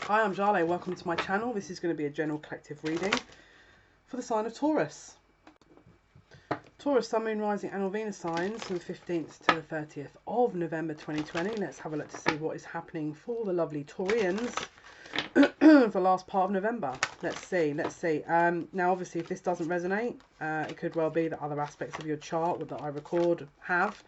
Hi, I'm Jale. Welcome to my channel. This is going to be a general collective reading for the sign of Taurus. Taurus, Sun, Moon, Rising and or Venus signs from the 15th to the 30th of November 2020. Let's have a look to see what is happening for the lovely Taurians for the last part of November. Let's see. Now, obviously, if this doesn't resonate, it could well be that other aspects of your chart that I record have.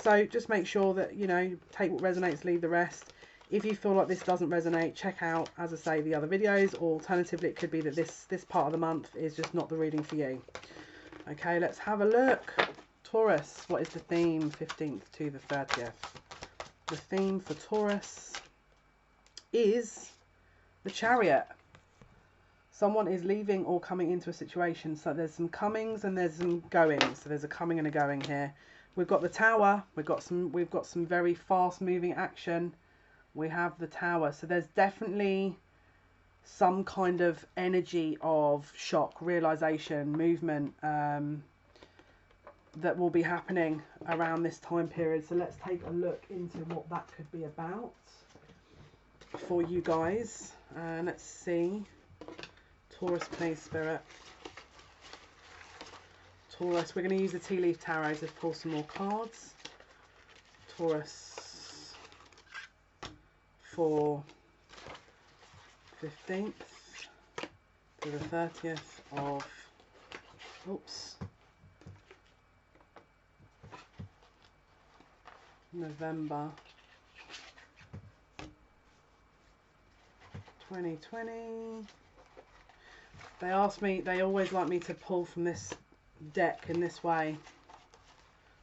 So just make sure that, you know, take what resonates, leave the rest. If you feel like this doesn't resonate, check out, as I say, the other videos. Or alternatively, it could be that this part of the month is just not the reading for you. Okay, let's have a look. Taurus, what is the theme 15th to the 30th? The theme for Taurus is the Chariot. Someone is leaving or coming into a situation. So there's some comings and there's some goings. So there's a coming and a going here. We've got the Tower. We've got some very fast moving action. We have the Tower, so there's definitely some kind of energy of shock, realization, movement that will be happening around this time period. So let's take a look into what that could be about for you guys. Let's see. Taurus, please, Spirit. Taurus, we're going to use the Tea Leaf Tarot to pull some more cards. Taurus, for 15th to the 30th of November 2020. They always like me to pull from this deck in this way.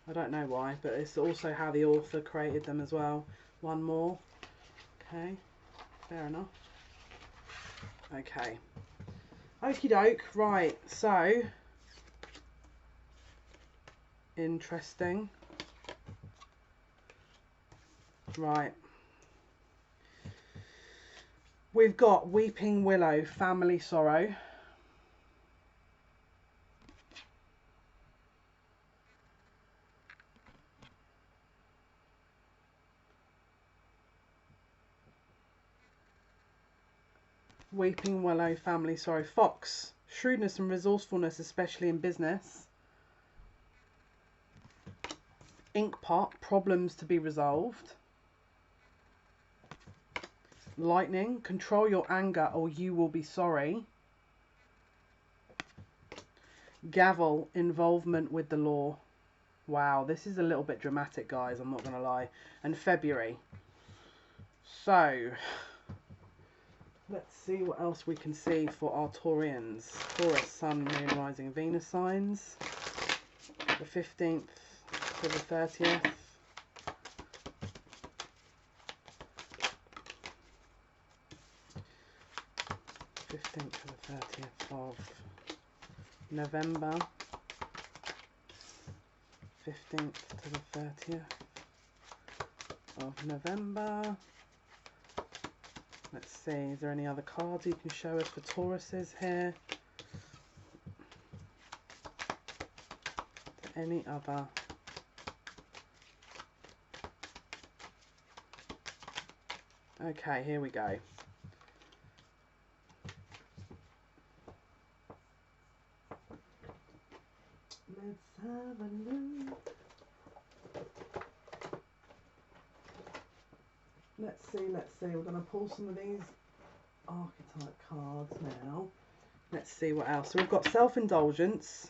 I don't know why, but it's also how the author created them as well. One more. Okay, fair enough. Okay, okie doke. Right, so interesting. Right, we've got Weeping Willow, family sorrow. Weeping Willow, family sorrow. Fox, shrewdness and resourcefulness, especially in business. Inkpot, problems to be resolved. Lightning, control your anger or you will be sorry. Gavel, involvement with the law. Wow, this is a little bit dramatic, guys, I'm not going to lie. And February. So let's see what else we can see for our Taurians. Taurus, Sun, Moon, Rising, Venus signs. The 15th to the 30th. To the 30th of November. 15th to the 30th of November. Let's see, is there any other cards you can show us for Tauruses here? Any other? Okay, here we go. Let's have a look. Let's see. We're going to pull some of these archetype cards now. Let's see what else. So we've got self-indulgence,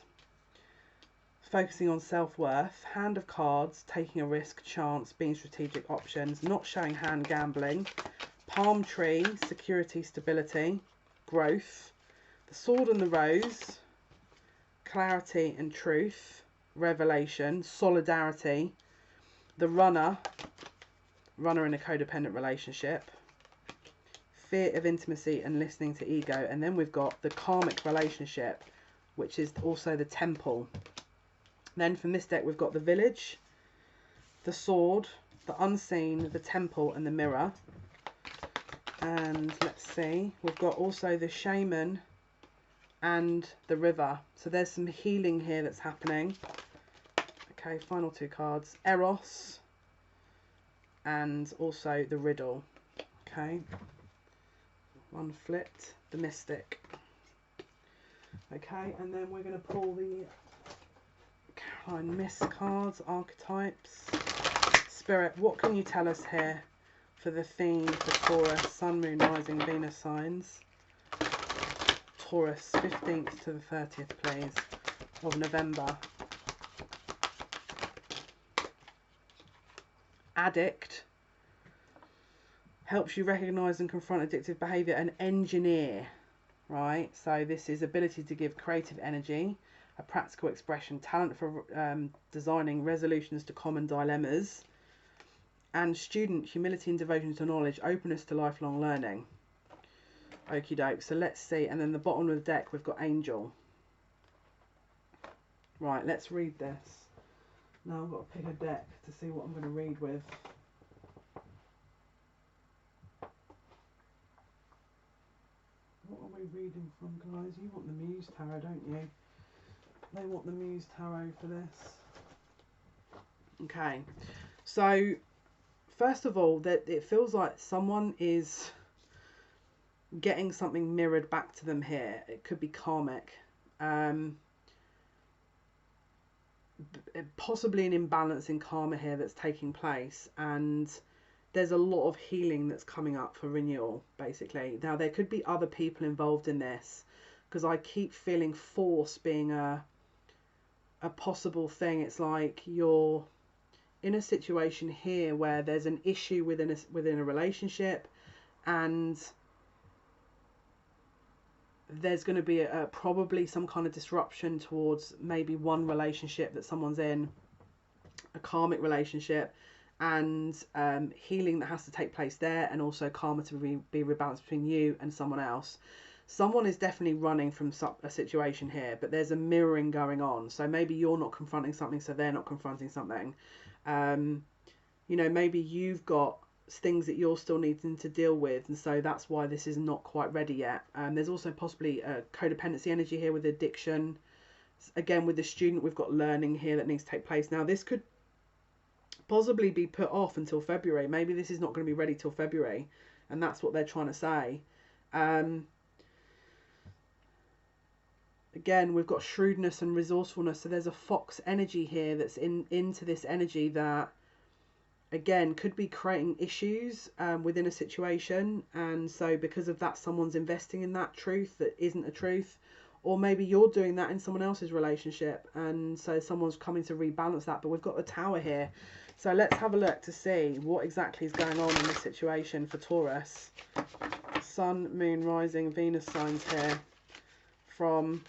focusing on self-worth, hand of cards, taking a risk, chance, being strategic options, not showing hand, gambling, palm tree, security, stability, growth, the sword and the rose, clarity and truth, revelation, solidarity, the runner in a codependent relationship, fear of intimacy and listening to ego. And then we've got the karmic relationship, which is also the temple. Then from this deck we've got the village, the sword, the unseen, the temple and the mirror. And let's see, we've got also the shaman and the river. So there's some healing here that's happening. Okay, final two cards, Eros and also the riddle. Okay, One flipped, the Mystic. Okay, and then we're going to pull the Caroline Mist cards, archetypes. Spirit, what can you tell us here for the theme for Taurus, Sun, Moon, Rising, Venus signs? Taurus, 15th to the 30th, please, of November. Addict. Helps you recognise and confront addictive behaviour. An engineer, right? So this is ability to give creative energy, a practical expression, talent for designing resolutions to common dilemmas, and student, humility and devotion to knowledge, openness to lifelong learning. Okie doke. So let's see. And then the bottom of the deck, we've got Angel. Right, let's read this. Now I've got to pick a deck to see what I'm going to read with. What are we reading from, guys? You want the Muse Tarot, don't you? They want the Muse Tarot for this. Okay. So, first of all, that it feels like someone is getting something mirrored back to them here. It could be karmic. Possibly an imbalance in karma here that's taking place, and there's a lot of healing that's coming up for renewal, basically. Now, there could be other people involved in this, because I keep feeling force being a possible thing. It's like you're in a situation here where there's an issue within a relationship, and there's going to be probably some kind of disruption towards maybe one relationship that someone's in, a karmic relationship, and healing that has to take place there, and also karma to be rebalanced between you and someone else. Someone is definitely running from a situation here, but there's a mirroring going on. So maybe you're not confronting something, so they're not confronting something. You know, maybe you've got things that you're still needing to deal with, and so that's why this is not quite ready yet. There's also possibly a codependency energy here with addiction. Again, with the student, we've got learning here that needs to take place. Now, this could possibly be put off until February. Maybe this is not going to be ready till February, and that's what they're trying to say. Again, we've got shrewdness and resourcefulness. So there's a fox energy here that's into this energy that, again, could be creating issues within a situation. And so because of that, someone's investing in that truth that isn't a truth. Or maybe you're doing that in someone else's relationship, and so someone's coming to rebalance that. But we've got the Tower here. So let's have a look to see what exactly is going on in this situation for Taurus. Sun, Moon, Rising, Venus signs here from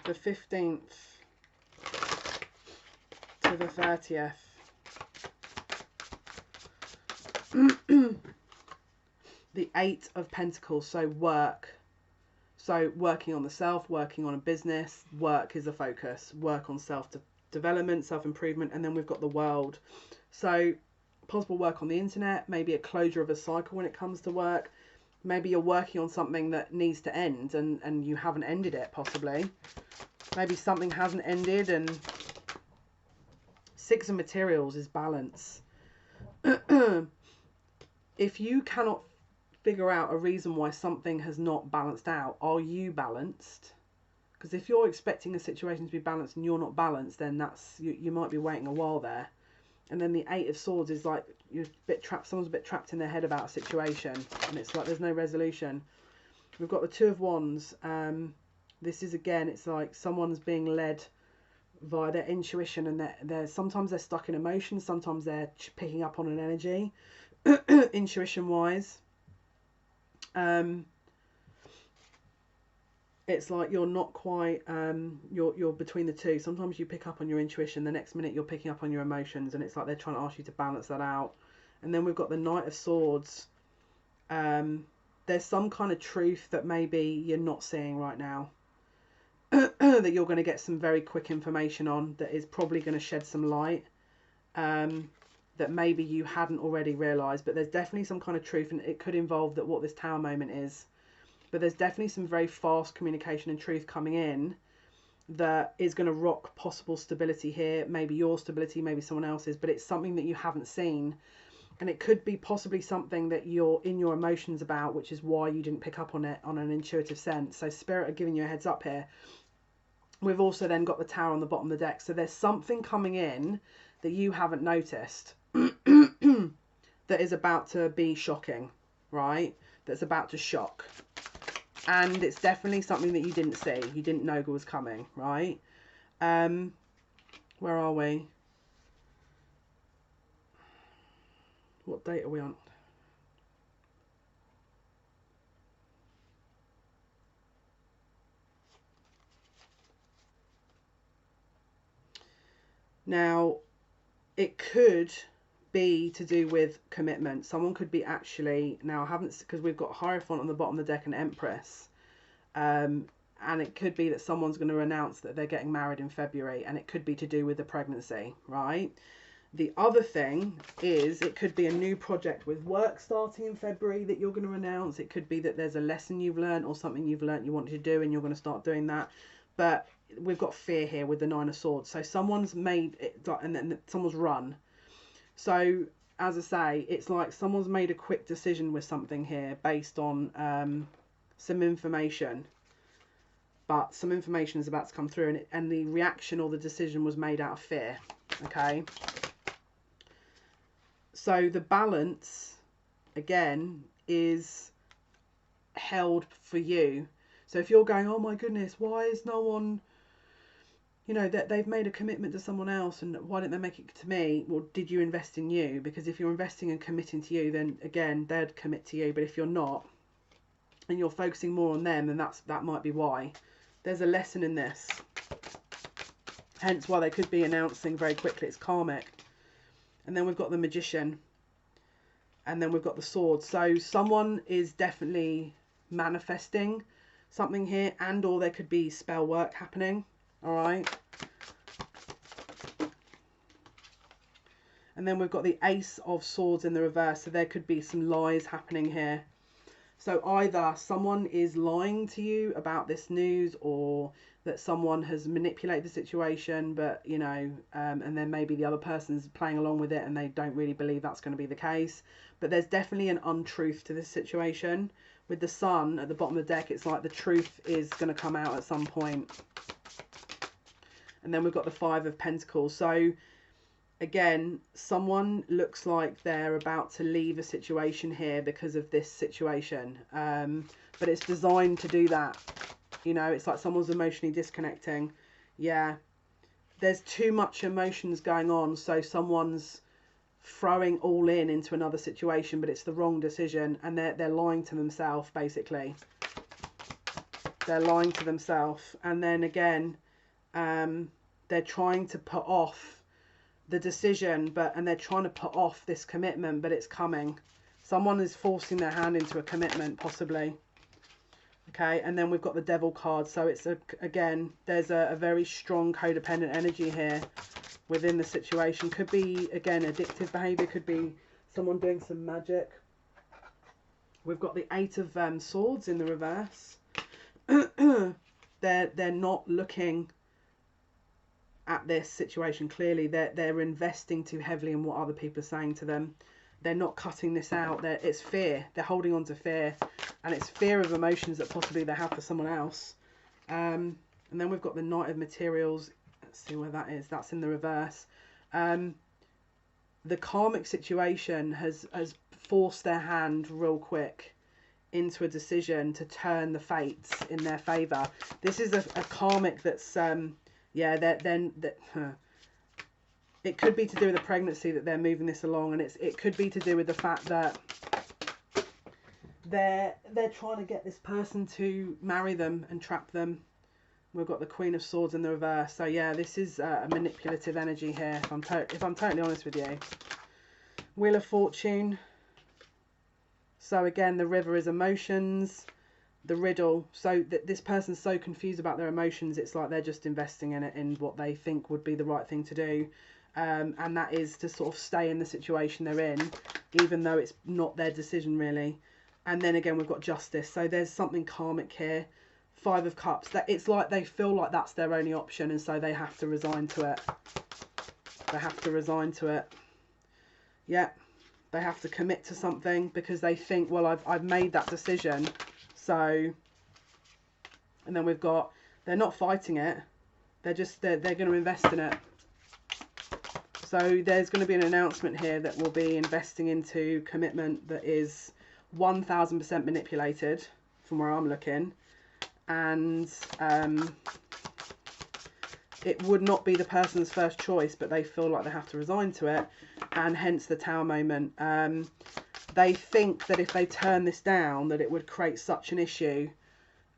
the 15th to the 30th. The 8 of Pentacles, so work. So working on the self, working on a business, work is the focus. Work on self-development, self-improvement, and then we've got the world. So possible work on the internet, maybe a closure of a cycle when it comes to work. Maybe you're working on something that needs to end and you haven't ended it, possibly. Maybe something hasn't ended, and 6 of Materials is balance. If you cannot figure out a reason why something has not balanced out, are you balanced? Because if you're expecting a situation to be balanced and you're not balanced, then that's you might be waiting a while there. And then the 8 of Swords is like you're a bit trapped. Someone's a bit trapped in their head about a situation, and it's like there's no resolution. We've got the 2 of Wands. This is, again, it's like someone's being led via their intuition, and they're sometimes they're stuck in emotion, sometimes they're picking up on an energy, intuition wise. It's like you're not quite you're between the two. Sometimes you pick up on your intuition, the next minute you're picking up on your emotions, and it's like they're trying to ask you to balance that out. And then we've got the Knight of Swords. There's some kind of truth that maybe you're not seeing right now, that you're going to get some very quick information on, that is probably going to shed some light, that maybe you hadn't already realised. But there's definitely some kind of truth, and it could involve that what this Tower moment is. But there's definitely some very fast communication and truth coming in. that is going to rock possible stability here. Maybe your stability, maybe someone else's, but it's something that you haven't seen. And it could be possibly something that you're in your emotions about, which is why you didn't pick up on it on an intuitive sense. So Spirit are giving you a heads up here. We've also then got the Tower on the bottom of the deck. So there's something coming in that you haven't noticed that is about to be shocking, right? That's about to shock. And it's definitely something that you didn't see. You didn't know was coming, right? Where are we? What date are we on? Now, it could be to do with commitment. Someone could be actually, now I haven't, because we've got Hierophant on the bottom of the deck and Empress. And it could be that someone's going to announce that they're getting married in February, and it could be to do with the pregnancy, right? The other thing is it could be a new project with work starting in February that you're going to announce. It could be that there's a lesson you've learned or something you've learned you want to do and you're going to start doing that. But we've got fear here with the Nine of Swords. So someone's made it, and then someone's run. So as I say, it's like someone's made a quick decision with something here based on some information. But some information is about to come through, and the reaction or the decision was made out of fear. Okay. So the balance, again, is held for you. So if you're going, oh my goodness, why is no one, you know, that they've made a commitment to someone else and why didn't they make it to me? Well, did you invest in you? Because if you're investing and committing to you, then again, they'd commit to you. But if you're not, and you're focusing more on them, then that might be why. There's a lesson in this. Hence why they could be announcing very quickly. It's karmic. And then we've got the Magician. And then we've got the Sword. So someone is definitely manifesting something here. And or there could be spell work happening. Alright. And then we've got the Ace of Swords in the reverse. So there could be some lies happening here. So either someone is lying to you about this news, or that someone has manipulated the situation, but, you know, and then maybe the other person's playing along with it and they don't really believe that's going to be the case. But there's definitely an untruth to this situation. With the Sun at the bottom of the deck, it's like the truth is going to come out at some point. And then we've got the Five of Pentacles. So again, someone looks like they're about to leave a situation here because of this situation. But it's designed to do that. You know, it's like someone's emotionally disconnecting. Yeah. There's too much emotions going on. So someone's throwing all into another situation, but it's the wrong decision. And they're lying to themselves, basically. They're lying to themselves. And then again, they're trying to put off the decision, and they're trying to put off this commitment, but it's coming. Someone is forcing their hand into a commitment, possibly. Okay, and then we've got the Devil card. So it's again, there's a very strong codependent energy here within the situation. Could be, again, addictive behavior. Could be someone doing some magic. We've got the Eight of Swords in the reverse. They're not looking at this situation clearly. They're investing too heavily in what other people are saying to them. They're not cutting this out. It's fear. They're holding on to fear, and it's fear of emotions that possibly they have for someone else. And then we've got the Knight of Materials. Let's see where that is. That's in the reverse. The karmic situation has forced their hand real quick into a decision to turn the fates in their favor. This is a karmic that's yeah, it could be to do with the pregnancy that they're moving this along, and it could be to do with the fact that they're trying to get this person to marry them and trap them. We've got the Queen of Swords in the reverse. So yeah, this is a manipulative energy here, if I'm totally honest with you. Wheel of Fortune. So again, the River is emotions. The Riddle. So this person's so confused about their emotions, it's like they're just investing in it, in what they think would be the right thing to do. And that is to sort of stay in the situation they're in, even though it's not their decision really. And then again, we've got Justice. So there's something karmic here Five of Cups. That it's like they feel like that's their only option, and so they have to resign to it. They have to resign to it. Yeah, they have to commit to something because they think, well, I've made that decision. So, and then we've got, they're not fighting it. They're going to invest in it. So there's going to be an announcement here that will be investing into commitment that is 1000% manipulated from where I'm looking. And it would not be the person's first choice, but they feel like they have to resign to it, and hence the Tower moment. They think that if they turn this down, that it would create such an issue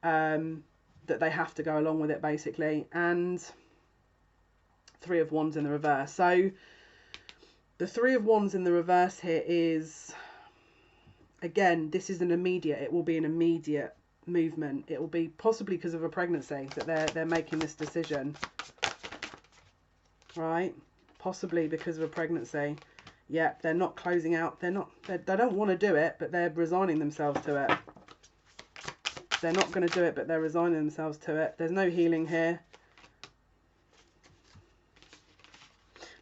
that they have to go along with it, basically. And Three of Wands in the reverse. So the Three of Wands in the reverse here is, again, this is an immediate, it will be an immediate movement. It will be possibly because of a pregnancy that they're making this decision, right? Possibly because of a pregnancy. Yeah, they're not closing out, they don't want to do it, but they're resigning themselves to it. They're not going to do it, but they're resigning themselves to it. There's no healing here.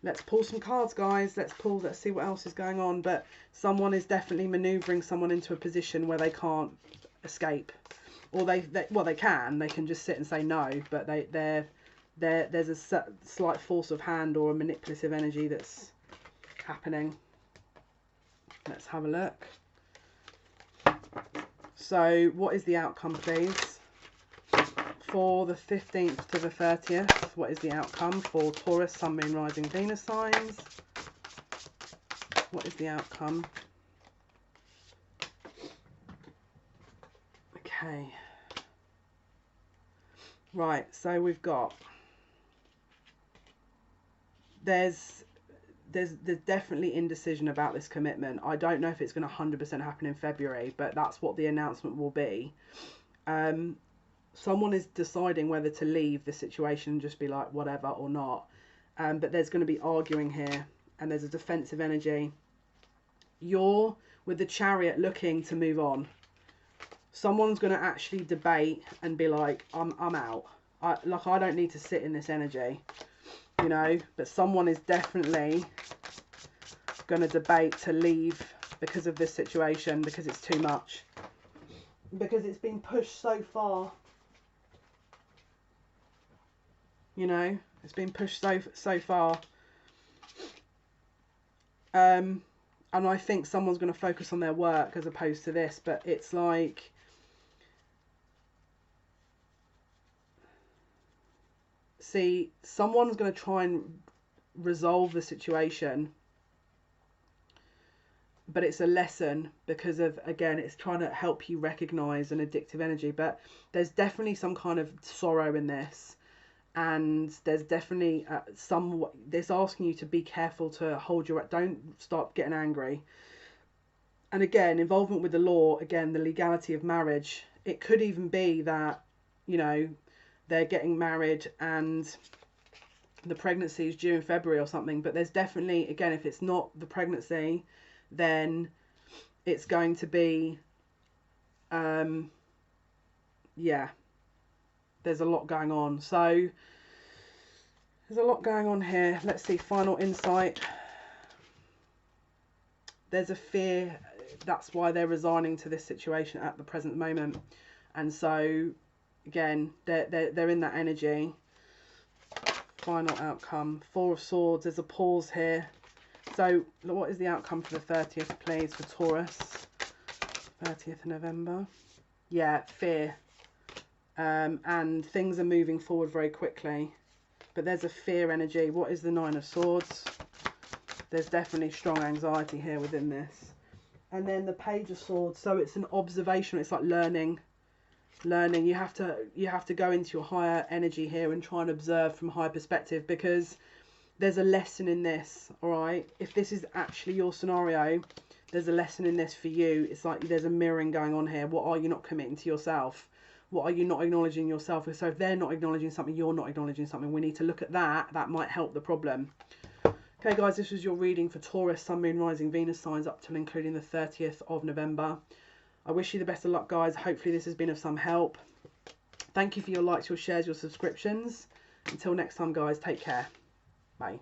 Let's pull some cards, guys. Let's see what else is going on. But someone is definitely maneuvering someone into a position where they can't escape. Or they can just sit and say no, but there's a slight force of hand or a manipulative energy that's happening. Let's have a look. So what is the outcome, please? For the 15th to the 30th, what is the outcome for Taurus, Sun, Moon, Rising, Venus signs? What is the outcome? Okay. Right, so we've got, there's definitely indecision about this commitment. I don't know if it's going to 100% happen in February, but that's what the announcement will be. Someone is deciding whether to leave the situation and just be like whatever or not. But there's going to be arguing here, and there's a defensive energy. You're with the Chariot looking to move on. Someone's going to actually debate and be like, I'm out. I don't need to sit in this energy, you know. But someone is definitely going to debate to leave because of this situation, because it's too much, because it's been pushed so far. You know, it's been pushed so far. And I think someone's going to focus on their work as opposed to this. But it's like, see, someone's going to try and resolve the situation. But it's a lesson because of, again, it's trying to help you recognize an addictive energy. But there's definitely some kind of sorrow in this. And there's definitely this asking you to be careful to hold your, don't start getting angry. And again, involvement with the law, again, the legality of marriage. It could even be that, you know, they're getting married and the pregnancy is due in February or something. But there's definitely, again, if it's not the pregnancy, then it's going to be, yeah. There's a lot going on. So there's a lot going on here. Let's see, final insight. There's a fear. That's why they're resigning to this situation at the present moment. And so, again, they're in that energy. Final outcome. Four of Swords. There's a pause here. So what is the outcome for the 30th, please, for Taurus? 30th of November. Yeah, fear. And things are moving forward very quickly, but there's a fear energy. What is the Nine of Swords? There's definitely strong anxiety here within this. And then the Page of Swords. So it's an observation. It's like learning. You have to go into your higher energy here and try and observe from a higher perspective, because there's a lesson in this. All right, if this is actually your scenario, there's a lesson in this for you. It's like there's a mirroring going on here. What are you not committing to yourself? What are you not acknowledging yourself? So if they're not acknowledging something, you're not acknowledging something. We need to look at that. That might help the problem. Okay, guys, this was your reading for Taurus, Sun, Moon, Rising, Venus signs up till including the 30th of November. I wish you the best of luck, guys. Hopefully this has been of some help. Thank you for your likes, your shares, your subscriptions. Until next time, guys, take care. Bye.